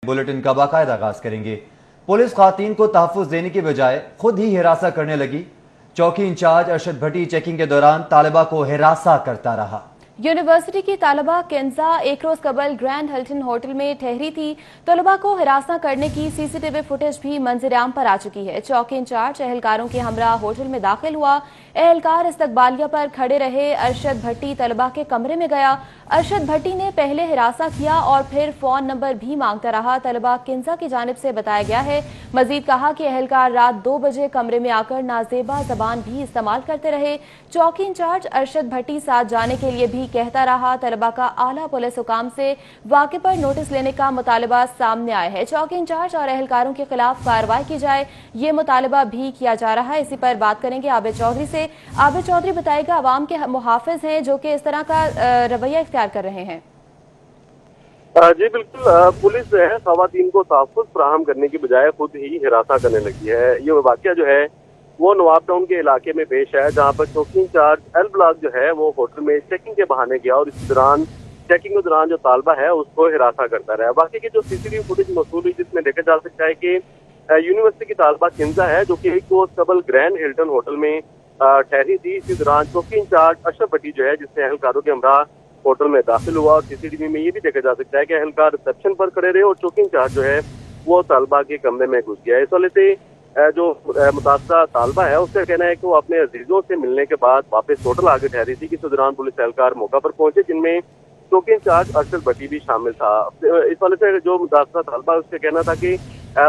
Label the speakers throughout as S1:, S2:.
S1: Bulletin का बाकायदा आगाज करेंगे। पुलिस खातून को तहफ्फुज देने की बजाय खुद ही हिरासा करने लगी। चौकी इंचार्ज अरशद भट्टी चेकिंग के दौरान तालिबा को हिरासा करता रहा।
S2: यूनिवर्सिटी की तालिबा केंजा एक रोज कबल ग्रैंड हिल्टन होटल में ठहरी थी। तलबा को हिरासा करने की सीसीटीवी फुटेज भी मंजर-ए-आम पर आ चुकी है। चौकी इंचार्ज एहलकारों के हमरा होटल में दाखिल हुआ। एहलकार इस्तकबालिया पर खड़े रहे। अरशद भट्टी तलबा के कमरे में गया। अरशद भट्टी ने पहले हिरासा किया और फिर फोन नंबर भी मांगता रहा। तलबा केंजा की जानिब से बताया गया है। मजीद कहा कि एहलकार रात 2 बजे कमरे में आकर नाजेबा जबान भी इस्तेमाल करते रहे। चौकी इंचार्ज अरशद भट्टी साथ जाने के लिए भी कहता रहा। तलबा का आला पुलिस हुकाम से वाक़े पर नोटिस लेने का मुतालबा सामने आया है। चौकी इंचार्ज और एहलकारों के खिलाफ कार्रवाई की जाए, ये मुतालबा भी किया जा रहा है। इसी पर बात करेंगे आबिद चौधरी से। आबिद चौधरी बताएगा, अवाम के मुहाफिज हैं जो कि इस तरह का रवैया इख्तियार कर रहे हैं।
S3: जी बिल्कुल, पुलिस जो है खवातीन को तहफ्फुज़ फराहम करने की बजाय खुद ही हिरासा करने लगी है। ये वाक़या जो है वो नवाब टाउन के इलाके में पेश है, जहाँ पर चौकी इंचार्ज एल ब्लॉक जो है वो होटल में चेकिंग के बहाने गया और इस दौरान चेकिंग के दौरान जो तालबा है उसको हिरासा करता रहा। बाकी की जो सीसीटीवी फुटेज मौसूल हुई जिसमें देखा जा सकता है कि यूनिवर्सिटी की तालबा केंजा है जो कि एक रोज कबल ग्रैंड हिल्टन होटल में ठहरी थी। इसी दौरान चौकी इंचार्ज अरशद भट्टी जो है जिससे एहलकारों के हमरा होटल में दाखिल हुआ और सीसीटीवी में ये भी देखा जा सकता है कि एहलकार रिसेप्शन पर खड़े रहे और चौकी इंचार्ज जो है वो तालबा के कमरे में घुस गया। इस वाले से जो मुतासरा तालबा है उसका कहना है कि वो अपने अजीजों से मिलने के बाद वापस होटल आगे ठहरी थी। इस दौरान पुलिस एहलकार मौका पर पहुंचे जिनमें चौकी इंचार्ज अरशद भट्टी भी शामिल था। इस वाले से जो मुतासरा तालबा है उसका कहना था कि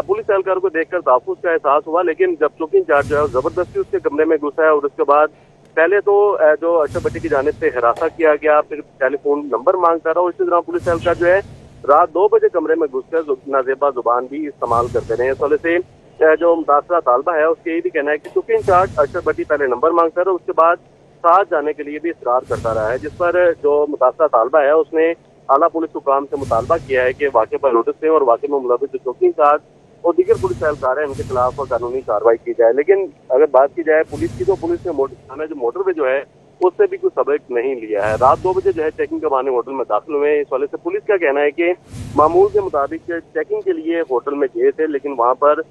S3: पुलिस एहलकार को देखकर तहफ्फुज़ का एहसास हुआ, लेकिन जब चौकी इंचार्ज जो है जबरदस्ती उसके कमरे में घुसा है और उसके बाद पहले तो जो अरशद भट्टी की जानिब से हिरासा किया गया, फिर टेलीफोन नंबर मांगता रहा और इसी दौरान पुलिस एहलकार जो है रात 2 बजे कमरे में घुसकर नाजेबा जुबान भी इस्तेमाल करते रहे। इस वाले से जो मुतासरा तालबा है उसके ये भी कहना है कि चौकी इंचार्ज अरशद भट्टी पहले नंबर मांगता रहा, उसके बाद साथ जाने के लिए भी इसरार करता रहा है, जिस पर जो मुतासरा तालबा है उसने आला पुलिस हुकाम से मुतालबा किया है कि वाक़े पर नोटिस दें और वाक़े में मुलविस जो चौकी इंचार्ज और दीगर पुलिस एहलकार है उनके खिलाफ कानूनी कार्रवाई की जाए। लेकिन अगर बात की जाए पुलिस की, तो पुलिस ने जो मोटरवे जो है उससे भी कुछ सबक नहीं लिया है। रात 2 बजे जो है चेकिंग के बहाने होटल में दाखिल हुए। इस वाले से पुलिस का कहना है कि मामूल के मुताबिक चेकिंग के लिए होटल में गए थे, लेकिन वहां पर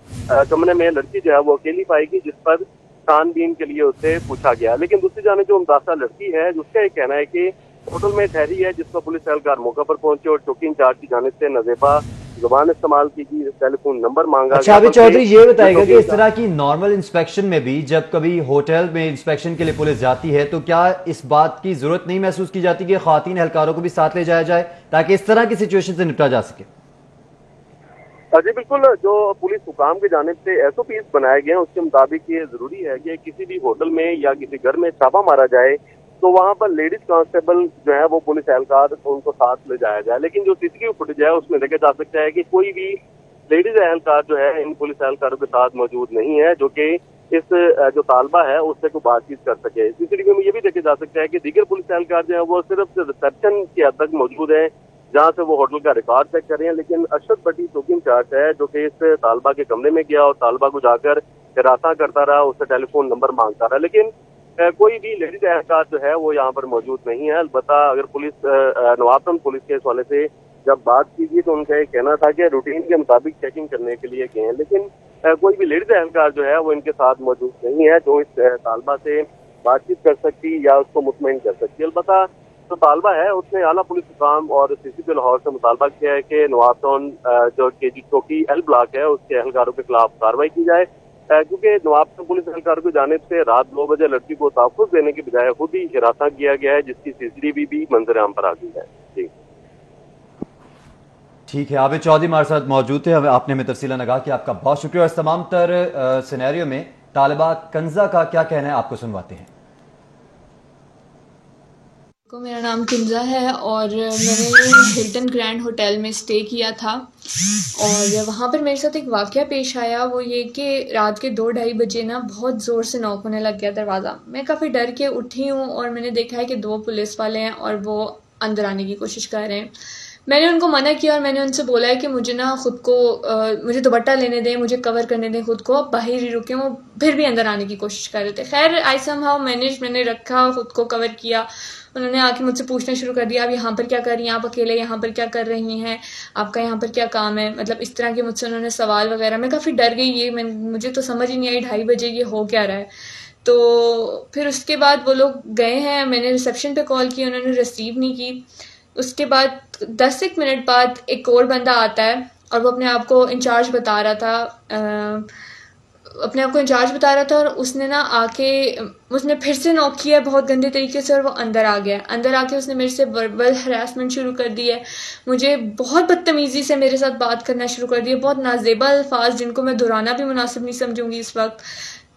S3: कमरे में लड़की जो है वो अकेली पाई गई, जिस पर छानबीन के लिए उससे पूछा गया। लेकिन दूसरी जाने जो मुतासरा लड़की है उसका एक कहना है कि होटल में ठहरी है, जिस पर पुलिस एहलकार मौका पर पहुंचे और चौकी इंचार्ज की जानिब से नजेबा जुबान इस्तेमाल की गई, टेलीफोन नंबर मांगा।
S1: अच्छा अभी चौधरी ये बताएगा कि इस तरह की नॉर्मल इंस्पेक्शन में भी जब कभी होटल में इंस्पेक्शन के लिए पुलिस जाती है तो क्या इस बात की जरूरत नहीं महसूस की जाती कि खातीन एहलकारों को भी साथ ले जाया जाए ताकि इस तरह की सिचुएशन से निपटा जा सके?
S3: जी बिल्कुल, जो पुलिस हुकाम की जानिब से SOPs बनाए गए हैं उसके मुताबिक ये जरूरी है कि किसी भी होटल में या किसी घर में छापा मारा जाए तो वहां पर लेडीज कांस्टेबल जो है वो पुलिस एहलकार उनको साथ ले जाया जाए। लेकिन जो सीसीटीवी फुटेज है उसमें देखा जा सकता है कि कोई भी लेडीज एहलकार जो है इन पुलिस एहलकारों के साथ मौजूद नहीं है जो कि इस जो तालबा है उससे कोई बातचीत कर सके। सीसीटीवी में ये भी देखा जा सकता है कि दीगर पुलिस एहलकार जो है वो सिर्फ रिसेप्शन के हद तक मौजूद है जहाँ से वो होटल का रिकॉर्ड चेक कर रहे हैं। लेकिन अरशद भट्टी चौकी इंचार्ज है जो कि इस तालबा के कमरे में गया और तालबा को जाकर हिरासा करता रहा, उससे टेलीफोन नंबर मांगता रहा, लेकिन कोई भी लेडीज एहलकार जो है वो यहाँ पर मौजूद नहीं है। अलबत्ता अगर पुलिस नवाब टाउन पुलिस के इस वाले से जब बात की गई तो उनका ये कहना था कि रूटीन के मुताबिक चेकिंग करने के लिए गए हैं, लेकिन कोई भी लेडीज एहलकार जो है वो इनके साथ मौजूद नहीं है जो इस तालबा से बातचीत कर सकती या उसको मुतमईन कर सकती। अलबत्ता जो तालबा है उसने आला पुलिस हुकाम और CCP लाहौर से मुतालबा किया है कि नवाब टाउन जो KG चौकी एल ब्लॉक है उसके एहलकारों के खिलाफ कार्रवाई की जाए, क्योंकि नवाब टाउन पुलिस एहलकारों की जानिब से रात 2 बजे लड़की को तहफ्फुज़ देने की बजाय खुद ही हिरासा किया गया है, जिसकी CCTV भी मंजर-ए-आम पर आ गई है। जी
S1: ठीक है, आबिद चौधरी हमारे साथ मौजूद थे। आपने हमें तफसीला लगा कि आपका बहुत शुक्रिया। इस तमाम तर सिनेरियो में तालिबा कंजा का क्या कहना है आपको सुनवाते हैं।
S4: मेरा नाम किंजा है और मैंने हिल्टन ग्रैंड होटल में स्टे किया था और वहाँ पर मेरे साथ एक वाक़या पेश आया। वो ये कि रात के 2-2:30 बजे ना बहुत ज़ोर से नॉक होने लग गया दरवाज़ा। मैं काफ़ी डर के उठी हूँ और मैंने देखा है कि 2 पुलिस वाले हैं और वो अंदर आने की कोशिश कर रहे हैं। मैंने उनको मना किया और मैंने उनसे बोला है कि मुझे ना खुद को मुझे दुपट्टा लेने दें, मुझे कवर करने दें खुद को। अब बाहर ही रुके, वो फिर भी अंदर आने की कोशिश कर रहे थे। खैर आई समहाउ मैंने रखा, खुद को कवर किया। उन्होंने आके मुझसे पूछना शुरू कर दिया, आप यहाँ पर क्या कर रही हैं, आप अकेले यहाँ पर क्या कर रही हैं, आपका यहाँ पर क्या काम है, मतलब इस तरह के मुझसे उन्होंने सवाल वगैरह। मैं काफ़ी डर गई, मुझे तो समझ ही नहीं आई 2:30 बजे ये हो क्या रहा है। तो फिर उसके बाद वो लोग गए हैं, मैंने रिसेप्शन पे कॉल की, उन्होंने रिसीव नहीं की। उसके बाद 10 मिनट बाद एक और बंदा आता है और वो अपने आप को इंचार्ज बता रहा था, और उसने ना आके उसने फिर से नॉक किया बहुत गंदे तरीके से और वो अंदर आ गया। अंदर आके उसने मेरे से वर्बल हरासमेंट शुरू कर दी है, मुझे बहुत बदतमीजी से मेरे साथ बात करना शुरू कर दिया, बहुत नाजेबा अल्फाज जिनको मैं दोहराना भी मुनासिब नहीं समझूंगी इस वक्त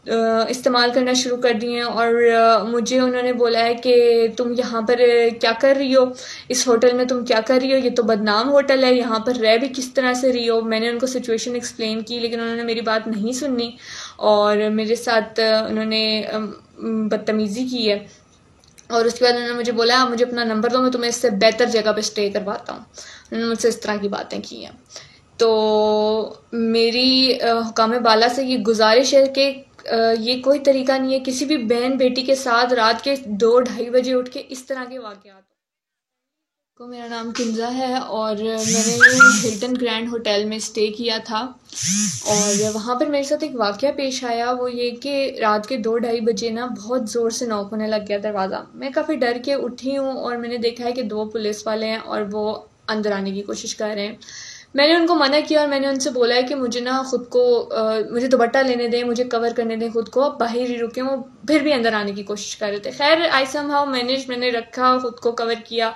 S4: इस्तेमाल करना शुरू कर दिए हैं। और मुझे उन्होंने बोला है कि तुम यहाँ पर क्या कर रही हो, इस होटल में तुम क्या कर रही हो, ये तो बदनाम होटल है, यहाँ पर रह भी किस तरह से रही हो। मैंने उनको सिचुएशन एक्सप्लेन की लेकिन उन्होंने मेरी बात नहीं सुननी और मेरे साथ उन्होंने बदतमीज़ी की है। और उसके बाद उन्होंने मुझे बोला आप मुझे अपना नंबर दो, मैं तुम्हें इससे बेहतर जगह पर स्टे करवाता हूँ। उन्होंने मुझसे इस तरह की बातें की हैं। तो मेरी हुकाम बाला से ये गुजारिश है कि ये कोई तरीका नहीं है किसी भी बहन बेटी के साथ रात के 2-2:30 बजे उठ के इस तरह के वाक़यात। तो मेरा नाम किंजा है और मैंने हिल्टन ग्रैंड होटल में स्टे किया था और वहाँ पर मेरे साथ एक वाक़या पेश आया। वो ये कि रात के 2-2:30 बजे ना बहुत ज़ोर से नॉक होने लग गया दरवाज़ा। मैं काफ़ी डर के उठी हूँ और मैंने देखा है कि 2 पुलिस वाले हैं और वो अंदर आने की कोशिश कर रहे हैं। मैंने उनको मना किया और मैंने उनसे बोला है कि मुझे ना खुद को मुझे दुपट्टा लेने दें, मुझे कवर करने दें खुद को। अब बाहर ही रुके, वो फिर भी अंदर आने की कोशिश कर रहे थे। खैर आई समहाउ मैंने रखा, खुद को कवर किया।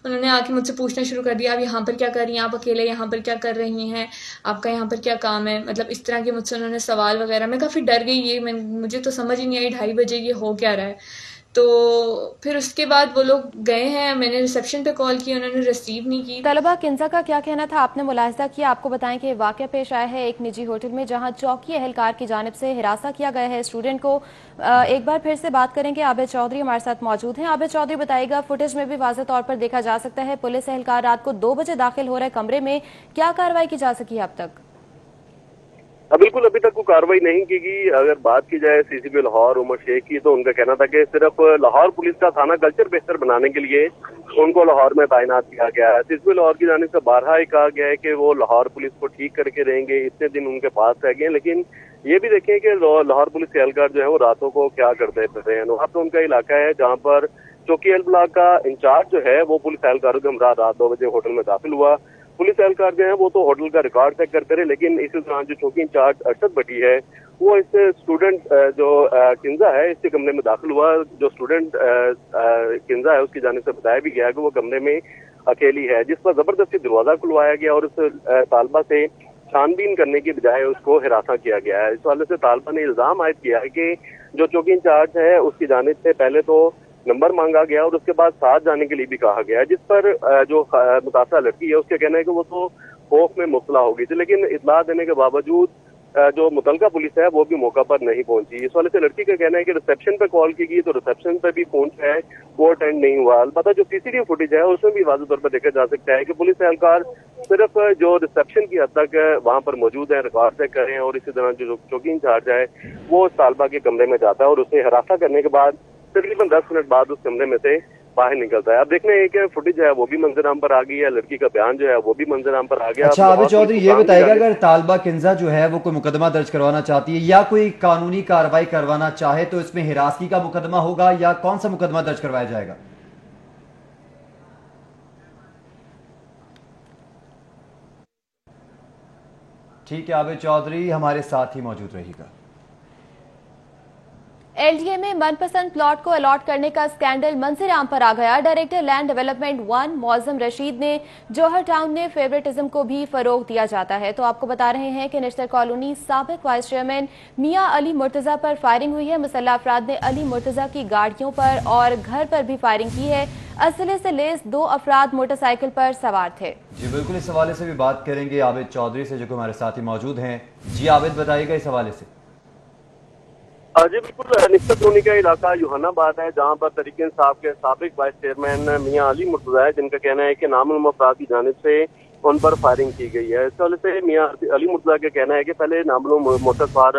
S4: उन्होंने आके मुझसे पूछना शुरू कर दिया, आप यहाँ पर क्या कर रही हैं, आप अकेले यहाँ पर क्या कर रही हैं, आपका यहाँ पर क्या काम है, मतलब इस तरह के मुझसे उन्होंने सवाल वगैरह। मैं काफ़ी डर गई, मुझे तो समझ ही नहीं आई 2:30 बजे ये हो क्या रहा है। तो फिर उसके बाद वो लोग गए हैं, मैंने रिसेप्शन पे कॉल की, उन्होंने रिसीव नहीं की।
S2: तलबा किंजा का क्या कहना था, आपने मुलाहिजा किया। आपको बताएं कि वाक़या पेश आया है एक निजी होटल में जहां चौकी एहलकार की जानिब से हिरासा किया गया है स्टूडेंट को। एक बार फिर से बात करेंगे, आबिद चौधरी हमारे साथ मौजूद हैं। आबिद चौधरी बताइएगा, फुटेज में भी वाज़ेह तौर पर देखा जा सकता है पुलिस एहलकार रात को 2 बजे दाखिल हो रहे कमरे में, क्या कार्रवाई की जा सकी है अब तक?
S3: बिल्कुल अभी तक कोई कार्रवाई नहीं की गई। अगर बात की जाए सीसीपी लाहौर उमर शेख की तो उनका कहना था कि सिर्फ लाहौर पुलिस का थाना कल्चर बेहतर बनाने के लिए उनको लाहौर में तैनात किया गया है। सीसीपी लाहौर की जानिब से बारहा ही कहा गया है कि वो लाहौर पुलिस को ठीक करके रहेंगे, इतने दिन उनके पास रह गए। लेकिन ये भी देखें कि लाहौर पुलिस के एहलकार जो है वो रातों को क्या करते रहते हैं। वहाँ पे उनका इलाका है जहाँ पर चौकी एल ब्लॉक का इंचार्ज जो है वो पुलिस एहलकारों के हमरा रात 2 बजे होटल में दाखिल हुआ। पुलिस एहलकार जो है वो तो होटल का रिकॉर्ड चेक करते रहे, लेकिन इसी दौरान जो चौकी इंचार्ज अरशद भट्टी है वो इस स्टूडेंट जो किंजा है इसके कमरे में दाखिल हुआ। जो स्टूडेंट किंजा है उसकी जानिब से बताया भी गया कि वो कमरे में अकेली है, जिस पर जबरदस्ती दरवाजा खुलवाया गया और उस तालबा से छानबीन करने की बजाय उसको हिरासा किया गया है। इस वाले से तालबा ने इल्जाम आयद किया है कि जो चौकी इंचार्ज है उसकी जानिब से पहले तो नंबर मांगा गया और उसके बाद साथ जाने के लिए भी कहा गया, जिस पर जो मुतासरा लड़की है उसके कहना है कि वो तो खौफ में मुब्तला हो गई थी। लेकिन इतला देने के बावजूद जो मुतलका पुलिस है वो भी मौका पर नहीं पहुंची। इस वाले से लड़की का कहना है कि रिसेप्शन पे कॉल की गई तो रिसेप्शन पे भी फोन जो है वो अटेंड नहीं हुआ। अलबत्ता जो सीसीटीवी फुटेज है उसमें भी वाज़ेह तौर पर देखा जा सकता है कि पुलिस एहलकार सिर्फ जो रिसेप्शन की हद तक वहां पर मौजूद है, रिकॉर्ड चेक कर रहे हैं और इसी दौरान जो चौकी इंचार्ज है वो तालबा के कमरे में जाता है और उसे हिरासा करने के बाद तकरीबन 10 मिनट बाद उस कमरे में से बाहर निकलता है। अब देखने एक फुटेज है वो भी मंजराम पर आ गई है, लड़की का बयान जो है वो भी मंजराम पर आ गया।
S1: अच्छा आबिद चौधरी ये बताएगा, अगर तालबा किंजा जो है वो कोई मुकदमा दर्ज करवाना चाहती है या कोई कानूनी कार्रवाई करवाना चाहे तो इसमें हिरासगी का मुकदमा होगा या कौन सा मुकदमा दर्ज करवाया जाएगा? ठीक है, आबिद चौधरी हमारे साथ ही मौजूद रहेगा।
S2: एलडीए में मनपसंद प्लॉट को अलॉट करने का स्कैंडल मंजर आम पर आ गया। Director land development 1 Maujam Rashid ने जौहर टाउन में फेवरेटिज्म को भी फरोग दिया जाता है। तो आपको बता रहे हैं कि निश्तर कॉलोनी साबिक वाइस चेयरमैन मियां अली मुर्तजा पर फायरिंग हुई है। मुसल्लह अफराद ने अली मुर्तजा की गाड़ियों पर और घर पर भी फायरिंग की है। असले से लेस 2 अफराद मोटरसाइकिल पर सवार थे।
S1: जी बिल्कुल, इस हवाले से भी बात करेंगे आबिद चौधरी से जो हमारे साथ ही मौजूद हैं। जी आबिद बताइएगा इस हवाले से।
S3: जी बिल्कुल, निस्बत लोनी का इलाका यूहानाबाद है, जहाँ पर तहरीक इंसाफ के साबिक वाइस चेयरमैन मियां अली मुर्तजा है, जिनका कहना है कि नामालूम अफराद की जानिब से उन पर फायरिंग की गई है। इस वजह से मियां अली मुर्तजा का कहना है कि पहले नामालूम मोटरसवार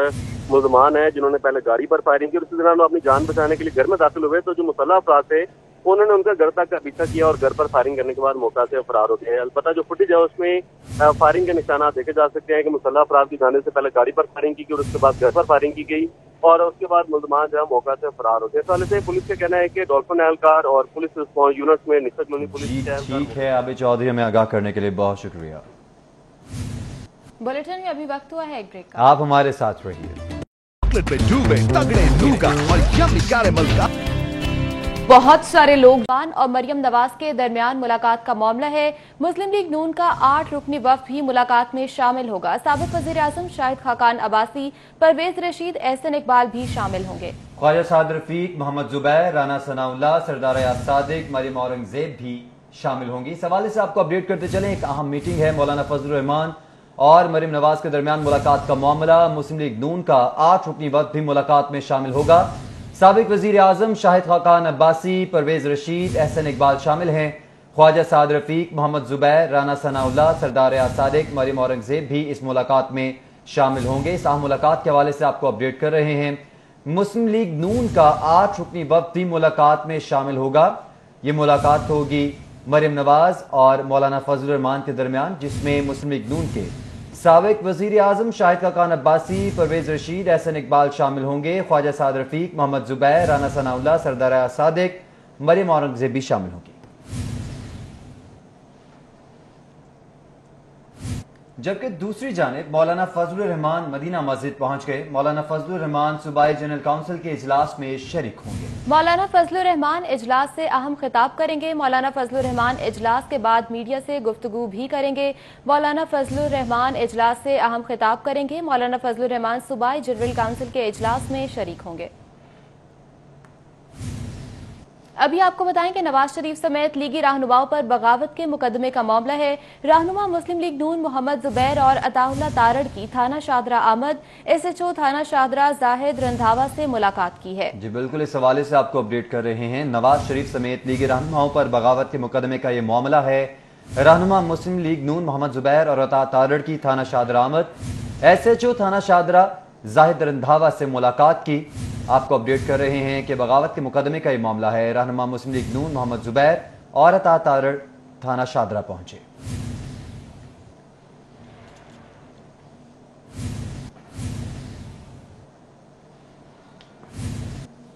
S3: मुलजमान है, जिन्होंने पहले गाड़ी पर फायरिंग की और इसी दौरान वो अपनी जान बचाने के लिए घर में दाखिल हुए, तो जो मुसल्लह अफराद थे उन्होंने उनका घर तक का पीछा किया और घर पर फायरिंग करने के बाद मौका से फरार हो गए। अलबत्ता जो फुटेज है उसमें फायरिंग के निशानात देखे जा सकते हैं कि मुसल्लह अफराद की जाने से पहले गाड़ी पर फायरिंग की गई और उसके बाद घर पर फायरिंग की गई और उसके बाद मुलजमान जो है मौका से फरार हो गए। इस वाले से पुलिस का कहना है कि डॉल्फिन एहलकार और पुलिस रिस्पॉन्स यूनिट्स में निस्बत लोनी पुलिस
S1: ठीक है। आबिद चौधरी, हमें आगाह करने के लिए बहुत शुक्रिया।
S2: बुलेटिन में अभी वक्त हुआ है एक ब्रेक का।
S1: आप हमारे साथ रहिए।
S2: बहुत सारे लोग और मरियम नवाज के दरमियान मुलाकात का मामला है। मुस्लिम लीग नून का 8 रुकनी वफ्द भी मुलाकात में शामिल होगा। साबिक वजीर आजम शाहिद खाकान अब्बासी, परवेज रशीद, एहसन इकबाल भी शामिल होंगे।
S1: ख्वाजा साद रफीक, मोहम्मद जुबैर, राना सनाउल्लाह, सरदार याद सादिक, मरियम औरंगजेब भी शामिल होंगी। इस हवाले से आपको अपडेट करते चलें, एक अहम मीटिंग है मौलाना फजलुर रहमान और मरियम नवाज के दरमियान मुलाकात का मामला। मुस्लिम लीग नून का 8 रुकनी वफ्द भी मुलाकात में शामिल होगा। साबिक वजीर आजम शाहिद खाकान अब्बासी, परवेज रशीद, एहसन इकबाल शामिल हैं। ख्वाजा साद रफीक, मोहम्मद जुबैर, राना सनाउल्लाह, सरदार याद सादिक, मरियम औरंगजेब भी इस मुलाकात में शामिल होंगे। इस अहम मुलाकात के हवाले से आपको अपडेट कर रहे हैं। मुस्लिम लीग नून का 8 रुकनी वफ्द भी मुलाकात में शामिल होगा। ये मुलाकात होगी मरियम नवाज और मौलाना फजलुर रहमान के दरमियान, जिसमें मुस्लिम लीग नून के साबिक वजीर आजम शाहिद खाकान अब्बासी, परवेज रशीद, एहसन इकबाल शामिल होंगे। ख्वाजा साद रफीक, मोहम्मद जुबैर, राना सनाउल्लाह, सरदार याद सादिक, मरियम औरंगजेब भी शामिल होंगी। जबकि दूसरी जानिब मौलाना फजलुर रहमान मदीना मस्जिद पहुंच गए। मौलाना फजलुर रहमान सूबाई जनरल काउंसिल के इजलास में शरीक होंगे। मौलाना फजलुर रहमान इजलास से अहम खिताब करेंगे। मौलाना फजलुर रहमान इजलास के बाद मीडिया से गुफ्तगू भी करेंगे। मौलाना फजलुर रहमान इजलास से अहम खिताब करेंगे। मौलाना फजलुर रहमान सूबाई जनरल काउंसिल के इजलास में शरीक होंगे। अभी आपको बताएं कि नवाज शरीफ समेत लीगी रहनुमाओं पर बगावत के मुकदमे का मामला है। रहनुमा मुस्लिम लीग नून मोहम्मद जुबैर और अताउल्लाह तारड़ की थाना शादरा आमद, SHO थाना शादरा जाहिद रंधावा से मुलाकात की है। जी बिल्कुल, इस हवाले से आपको अपडेट कर रहे हैं। नवाज शरीफ समेत लीगी रहनुमाओं पर बगावत के मुकदमे का ये मामला है। रहनुमा मुस्लिम लीग नून मोहम्मद जुबैर और अता तारड़ की थाना शादरा आमद, SHO थाना शादरा जाहिद रंधावा से मुलाकात की। आपको अपडेट कर रहे हैं कि बगावत के मुकदमे का ये मामला है। रहनुमा मुस्लिम लीग नून मोहम्मद जुबैर और अता तारड़ थाना शादरा पहुंचे।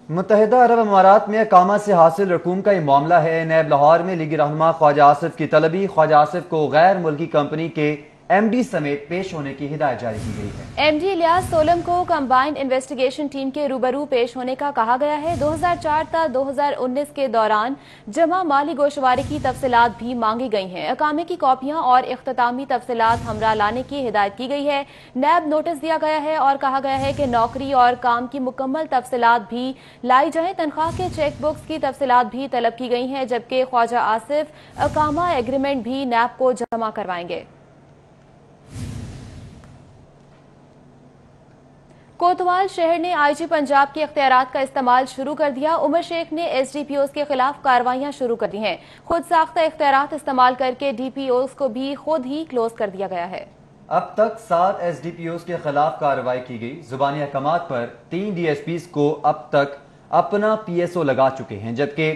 S1: मुत्तहिदा अरब अमारात में अकामा से हासिल रकूम का ये मामला है। नैब लाहौर में लीगी रहनुमा ख्वाजा आसिफ की तलबी, ख्वाजा आसिफ को गैर मुल्की कंपनी के MD समेत पेश होने की हिदायत जारी की गई है। MD इलियास सोलम को कंबाइंड इन्वेस्टिगेशन टीम के रूबरू पेश होने का कहा गया है। 2004 ta 2019 के दौरान जमा माली गोशवारे की तफसीलात भी मांगी गई हैं। अकामे की कॉपियां और इख्तितामी तफसीलात हमरा लाने की हिदायत की गई है। नैब नोटिस दिया गया है और कहा गया है कि नौकरी और काम की मुकम्मल तफसीलात भी लाई जाए। तनख्वाह के चेक बुक्स की तफसीलात भी तलब की गई हैं, जबकि ख्वाजा आसिफ अकामा एग्रीमेंट भी नैब को जमा करवाएंगे। कोतवाल शहर ने IG पंजाब के इख्तियारात का इस्तेमाल शुरू कर दिया। उमर शेख ने SDPOs के खिलाफ कार्रवाइयां शुरू कर दी हैं। खुद साख्ता इख्तियारात इस्तेमाल करके DPOs को भी खुद ही क्लोज कर दिया गया है। अब तक 7 SDPOs के खिलाफ कार्रवाई की गई। जुबानी अहकामात पर 3 DSPs को अब तक अपना PSO लगा चुके हैं, जबकि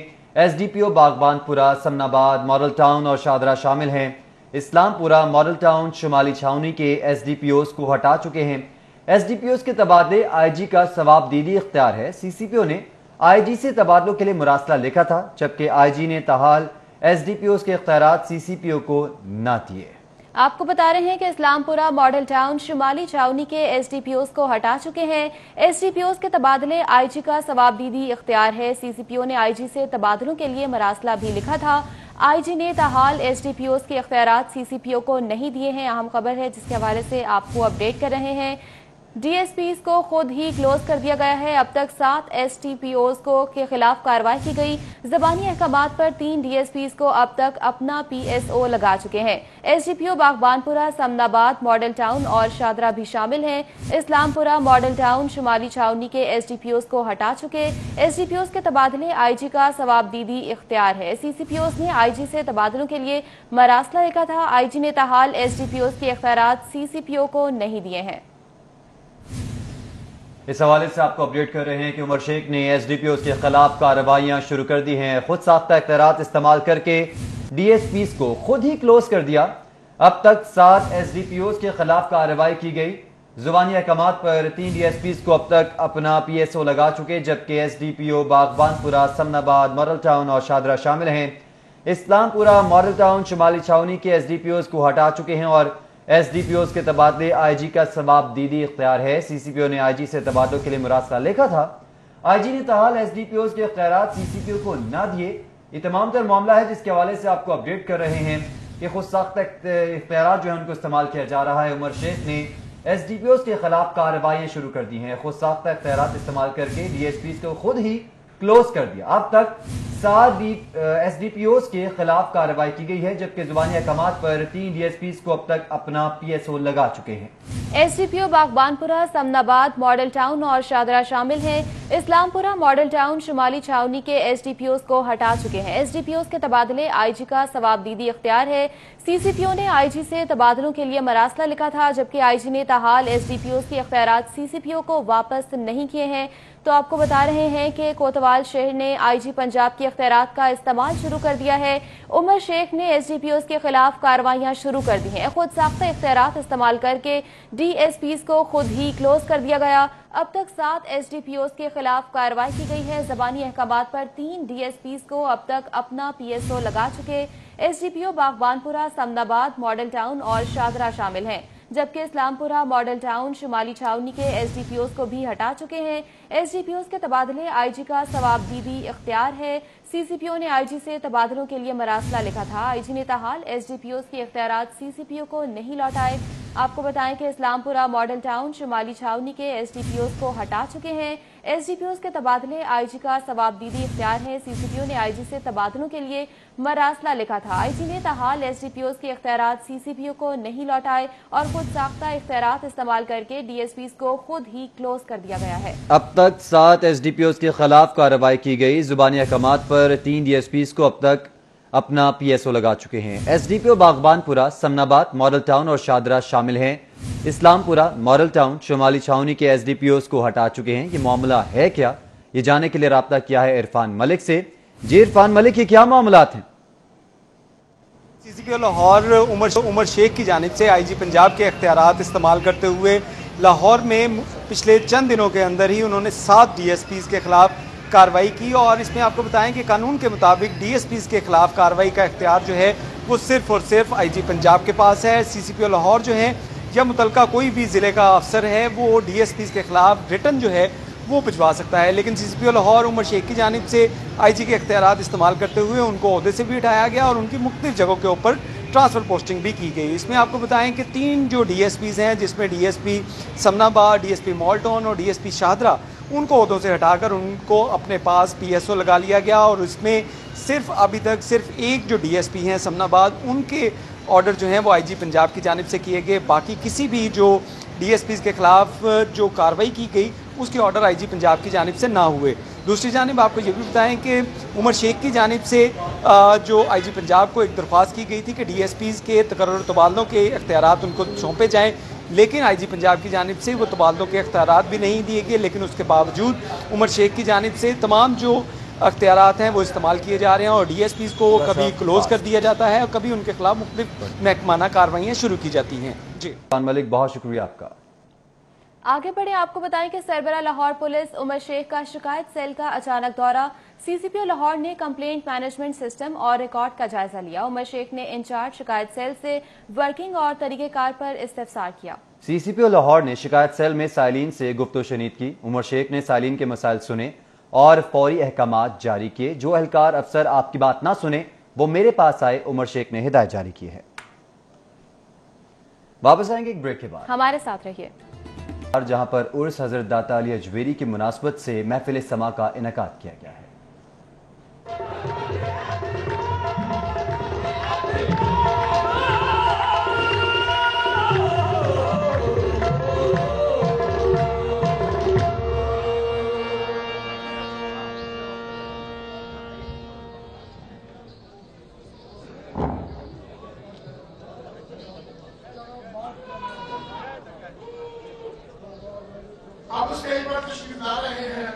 S1: SDPO Baghbanpura, Samanabad, model town और शादरा शामिल हैं। इस्लामपुरा, मॉडल टाउन, शुमाली छावनी के SDPOs को हटा चुके हैं। SDPOs के तबादले IG का सवाबदीदी इख्तियार है। CCPO ने IG से तबादलों के लिए मुरासला लिखा था, जबकि IG ने ताहाल SDPOs के इख्तियारात CCPO को न दिए। आपको बता रहे हैं कि इस्लामपुरा, मॉडल टाउन, शुमाली छावनी के SDPOs को हटा चुके हैं। SDPOs के तबादले IG का सवाबदीदी इख्तियार है। CCPO ने IG से तबादलों के लिए मुरासला भी लिखा था। IG ने ताहाल SDPOs के इख्तियारात CCPO को नहीं दिए हैं। अहम खबर है जिसके हवाले से आपको अपडेट कर रहे हैं।
S2: डीएसपीज को खुद ही क्लोज कर दिया गया है। अब तक 7 एसटीपीओज के खिलाफ कार्रवाई की गई। जबानी अहकामात पर 3 डीएसपीज को अब तक अपना पीएसओ लगा चुके हैं। SDPO Baghbanpura, Samanabad, model town और शादरा भी शामिल हैं। इस्लामपुरा, मॉडल टाउन, शुमाली छावनी के एसडीपीओज को हटा चुके। एसडीपीओज के तबादले आईजी का सवाबदीदी इख्तियार है। सीसीपीओज ने आईजी से तबादलों के लिए मरासला लिखा था। आईजी ने ताहाल एसडीपीओज के इख्तियारात सीसीपीओ को नहीं दिए हैं।
S1: इस हवाले से आपको अपडेट कर रहे हैं कि उमर शेख ने एसडीपीओ के खिलाफ कार्रवाइयां शुरू कर दी हैं। खुद साख्ता इख्तियारात इस्तेमाल करके डीएसपीज को खुद ही क्लोज कर दिया। अब तक 7 एसडीपीओ के खिलाफ कार्रवाई की गई। जुबानी अहकामात पर 3 डीएसपीज को अब तक अपना पीएसओ लगा चुके, जबकि SDPO Baghbanpura, Samanabad, model town और शादरा शामिल हैं। इस्लामपुरा, मॉडल टाउन, शुमाली छावनी के एसडीपीओ को हटा चुके हैं और एसडीपीओ के तबादले आईजी का सवाबदीदी इख्तियार है। सीसीपीओ ने आईजी से तबादलों के लिए मुरासला लिखा था। आईजी ने ताहाल एसडीपीओ के इख्तियारात सीसीपीओ को ना दिए। ये तमाम तर मामला है जिसके हवाले से आपको अपडेट कर रहे हैं कि खुद साख्ता इख्तियारात जो है उनको इस्तेमाल किया जा रहा है। उमर शेख ने एसडीपीओ के खिलाफ कार्रवाइयां शुरू कर दी हैं। खुद साख्ता इख्तियारात इस्तेमाल करके डीएसपी को खुद ही क्लोज कर दिया। अब तक 7 एसडीपीओ के खिलाफ कार्रवाई की गई है, जबकि जुबानी अहकामात पर 3 डीएसपी को अब तक अपना पीएसओ लगा चुके हैं।
S2: SDPO Baghbanpura, Samanabad, model town और शादरा शामिल हैं। इस्लामपुरा, मॉडल टाउन, शुमाली छावनी के एसडीपीओ को हटा चुके हैं। एसडीपीओ के तबादले आईजी का सवाबदीदी इख्तियार है। सीसीपीओ ने आईजी से तबादलों के लिए मरासला लिखा था, जबकि आईजी ने ताहाल एसडीपीओ के इख्तियारात सीसीपीओ को वापस नहीं किए हैं। तो आपको बता रहे हैं कि कोतवाल शहर ने आईजी पंजाब के इख्तियारात का इस्तेमाल शुरू कर दिया है। उमर शेख ने एसडीपीओ के खिलाफ कार्रवाइयां शुरू कर दी हैं। खुद साख्ता इख्तियारात इस्तेमाल करके डीएसपीज को खुद ही क्लोज कर दिया गया। अब तक 7 एसडीपीओ के खिलाफ कार्रवाई की गई है। जबानी अहकामात पर 3 डीएसपीज को अब तक अपना पीएसओ लगा चुके। SDPO Baghbanpura, Samanabad, model town और शादरा शामिल हैं, जबकि इस्लामपुरा, मॉडल टाउन, शुमाली छावनी के एसडीपीओ को भी हटा चुके हैं। एसडीपीओ के तबादले आईजी का सवाबदीदी इख्तियार है। सीसीपीओ ने आईजी से तबादलों के लिए मरासला लिखा था। आईजी ने ताहाल एसडीपीओ के इख्तियारात सीसीपीओ को नहीं लौटाए। आपको बताएं कि इस्लामपुरा, मॉडल टाउन, शुमाली छावनी के एसडीपीओ को हटा चुके हैं। एसडीपीओ के तबादले आईजी का सवाबदीदी इख्तियार है। सीसीपीओ ने आईजी से तबादलों के लिए मरासला लिखा था। आईजी ने ताहाल एसडीपीओ के इख्तियारात सीसीपीओ को नहीं लौटाए और खुद साख्ता इख्तियारात इस्तेमाल करके डीएसपी को खुद ही क्लोज कर दिया गया है।
S1: अब तक 7 एसडीपीओ के खिलाफ कार्रवाई की गई। जुबानी अहकामात पर 3 डीएसपी को अब तक अपना पीएसओ लगा चुके हैं। SDPO Baghbanpura, Samanabad, model town और शादरा शामिल हैं। इस्लामपुरा, मॉडल टाउन, शुमाली छावनी के एसडीपीओ को हटा चुके हैं। ये मामला है क्या, ये जानने के लिए राब्ता किया है इरफान मलिक से। जी इरफान मलिक, ये क्या मामलात हैं?
S5: सीसीपीओ लाहौर उमर शेख की जानिब से आईजी पंजाब के इख्तियारात इस्तेमाल करते हुए लाहौर में पिछले चंद दिनों के अंदर ही उन्होंने 7 डीएसपीज के खिलाफ कार्रवाई की। और इसमें आपको बताएं कि कानून के मुताबिक डीएसपीज के खिलाफ कार्रवाई का इख्तियार जो है वो सिर्फ और सिर्फ आईजी पंजाब के पास है। सीसीपीओ लाहौर जो है या मुतलका कोई भी ज़िले का अफसर है वो डीएसपीज के खिलाफ रिटन जो है वो भिजवा सकता है। लेकिन सीसीपीओ लाहौर उमर शेख की जानिब से आईजी के इख्तियारात इस्तेमाल करते हुए उनको ओहदे से भी उठाया गया और उनकी मुख्तलिफ जगहों के ऊपर ट्रांसफ़र पोस्टिंग भी की गई। इसमें आपको बताएं कि 3 जो डीएसपीज़ हैं, जिसमें डीएसपी समनाबाद, डीएसपी मॉल्टन और डीएसपी शादरा, उनको ओहदों से हटाकर उनको अपने पास पीएसओ लगा लिया गया। और इसमें सिर्फ अभी तक सिर्फ एक जो डीएसपी हैं समनाबाद, उनके ऑर्डर जो हैं वो आईजी पंजाब की जानिब से किए गए। बाकी किसी भी जो डीएसपीज़ के खिलाफ जो कार्रवाई की गई उसके ऑर्डर आईजी पंजाब की जानिब से ना हुए। दूसरी जानिब आपको ये भी बताएं कि उमर शेख की जानिब से जो आईजी पंजाब को एक दरख्वास्त की गई थी कि डीएसपीज़ के तकर्रुर तबादलों के इख्तियारात उनको सौंपे जाएँ, लेकिन आईजी पंजाब की जानिब से वो तबादलों के इख्तियारात भी नहीं दिए गए। लेकिन उसके बावजूद उमर शेख की जानिब से तमाम जो अख्तियारात हैं वो इस्तेमाल किए जा रहे हैं और डीएसपीज़ को कभी क्लोज कर दिया जाता है और कभी उनके खिलाफ मुख्तलिफ महकमाना कार्रवाइयाँ शुरू की जाती हैं। जी
S1: मलिक, बहुत शुक्रिया आपका।
S2: आगे बढ़े, आपको बताएं कि सरबरा लाहौर पुलिस उमर शेख का शिकायत सेल का अचानक दौरा। सीसीपीओ लाहौर ने कंप्लेंट मैनेजमेंट सिस्टम और रिकॉर्ड का जायजा लिया। उमर शेख ने इंचार्ज शिकायत सेल से वर्किंग और तरीकेकार पर इस्तिफसार किया।
S1: सीसीपीओ लाहौर ने शिकायत सेल में साइलिन से गुफ्तगू की। उमर शेख ने साइलिन के मसाइल सुने और फौरी अहकामात जारी किए। जो एहलकार अफसर आपकी बात ना सुने वो मेरे पास आए, उमर शेख ने हिदायत जारी की है। वापस आएंगे एक ब्रेक के बाद,
S2: हमारे साथ रहिए।
S1: जहां पर उर्स हजरत दाता अली अजवेरी की मुनासबत से महफिल समा का इनेकाद किया गया है।
S6: आप स्टेज पर तशरीफ ला रहे हैं।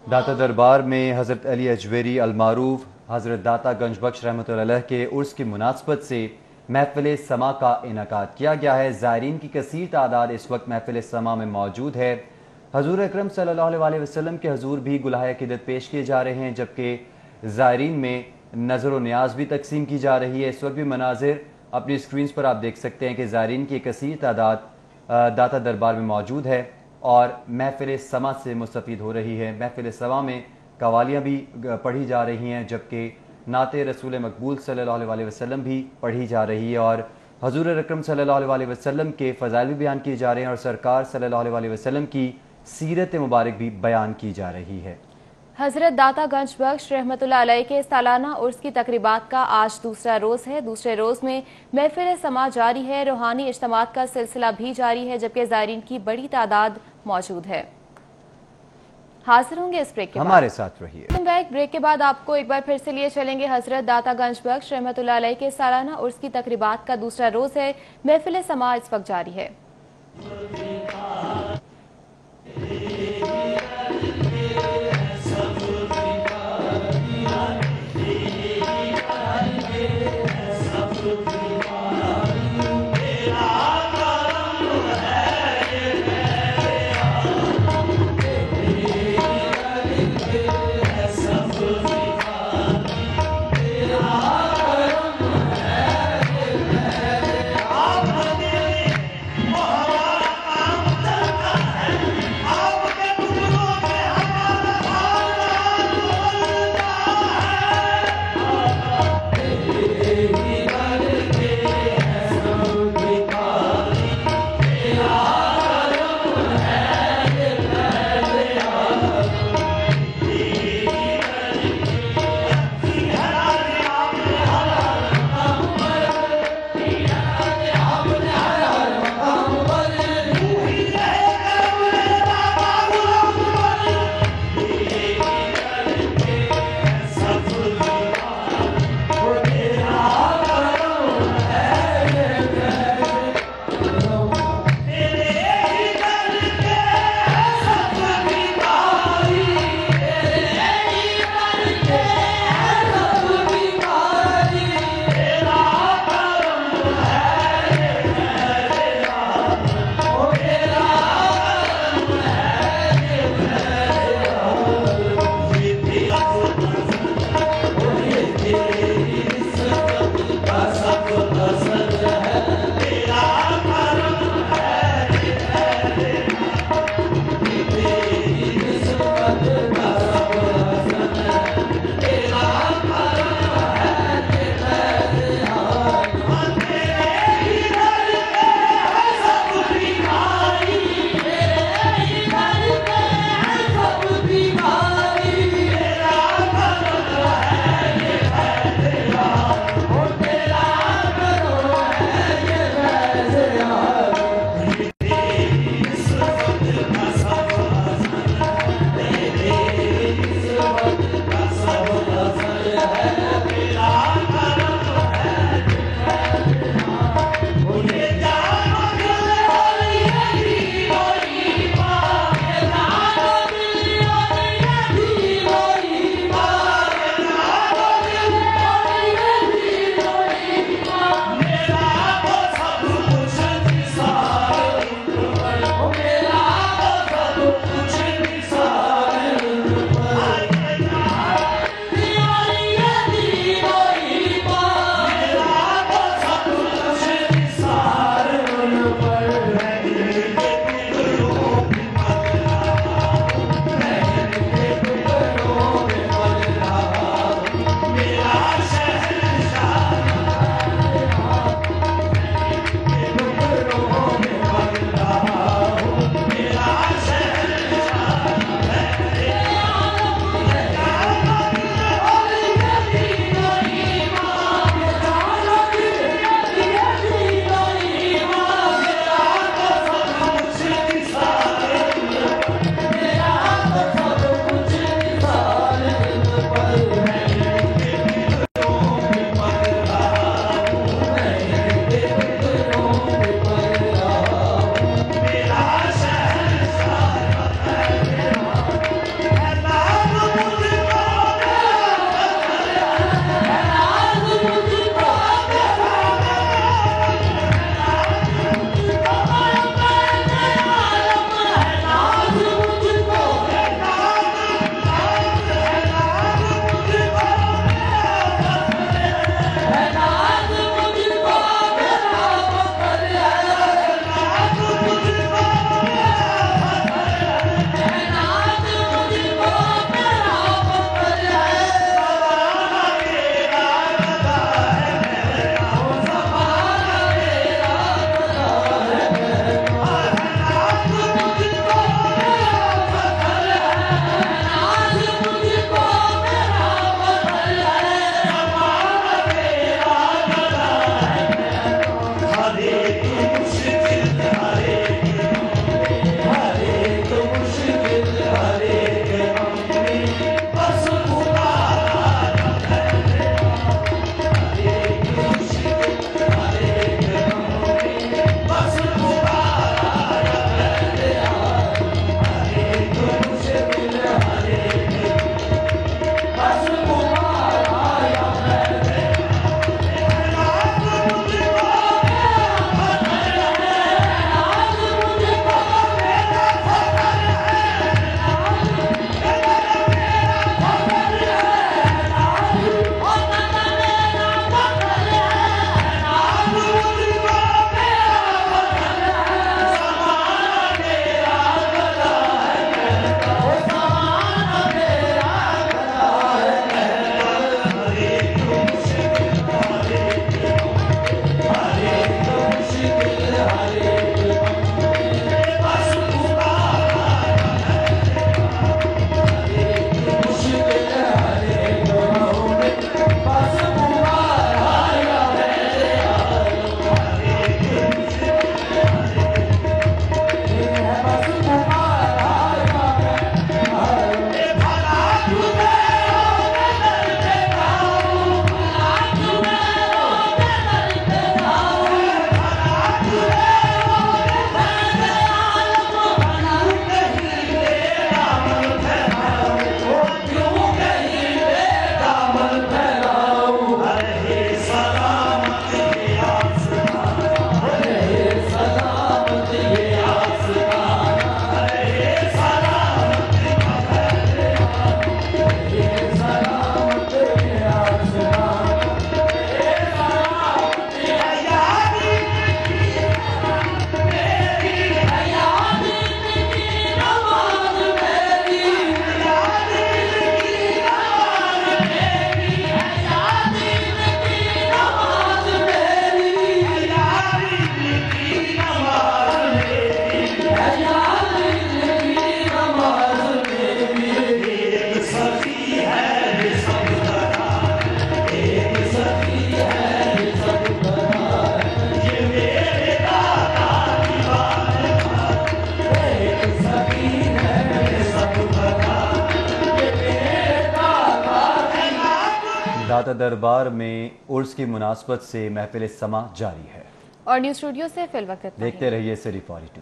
S1: दाता दरबार में हज़रत अली अजवेरी अलमारूफ हज़रत दाता गंजबख्श रहमतुल्लाह अलैह के उर्स की मुनासबत से महफिल समा का इनेकाद किया गया है। ज़ायरीन की कसीर तादाद इस वक्त महफिल समा में मौजूद है। हजूर अकरम सल्लल्लाहु अलैहि वसल्लम के हजूर भी गुलाह अक़ीदत पेश किए जा रहे हैं, जबकि ज़ायरीन में नज़र व न्याज भी तकसीम की जा रही है। इस वक्त भी मनाजिर अपनी स्क्रीन पर आप देख सकते हैं कि ज़ायरीन की कसीर तादाद दाता दरबार में मौजूद है और महफिल समा से मुस्तफ़ीद हो रही है। महफिल समा में कवालियाँ भी पढ़ी जा रही हैं, जबकि नाते रसूल मकबूल सल्लल्लाहु अलैहि वसल्लम भी पढ़ी जा रही है और हजूर अकरम सल्लल्लाहु अलैहि वसल्लम के फ़ज़ाइल भी बयान किए जा रहे हैं और सरकार सल्लल्लाहु अलैहि वसल्लम की सीरत मुबारक भी बयान की जा रही है।
S2: हजरत दाता गंजबख्श रहमतुल्लाह अलैह के सालाना उर्स की तकरीबात का आज दूसरा रोज़ है। दूसरे रोज़ में महफिल समा जारी है, रूहानी इज्तिमात का सिलसिला भी जारी है, जबकि ज़ायरीन की बड़ी तादाद मौजूद है। हाजिर होंगे इस ब्रेक के बाद,
S1: हमारे साथ रहिए।
S2: ब्रेक के बाद आपको एक बार फिर से लिए चलेंगे। हजरत दाता गंजबख्श रहमतुल्लाह अलैह के सालाना उर्स की तकरीबात का दूसरा रोज़ है। महफिल समा इस वक्त जारी है।
S1: दाता दरबार में उर्स की मुनासबत से महफिल समा जारी है
S2: और न्यूज स्टूडियो से फिल वक्त
S1: देखते रहिए सिरी 42।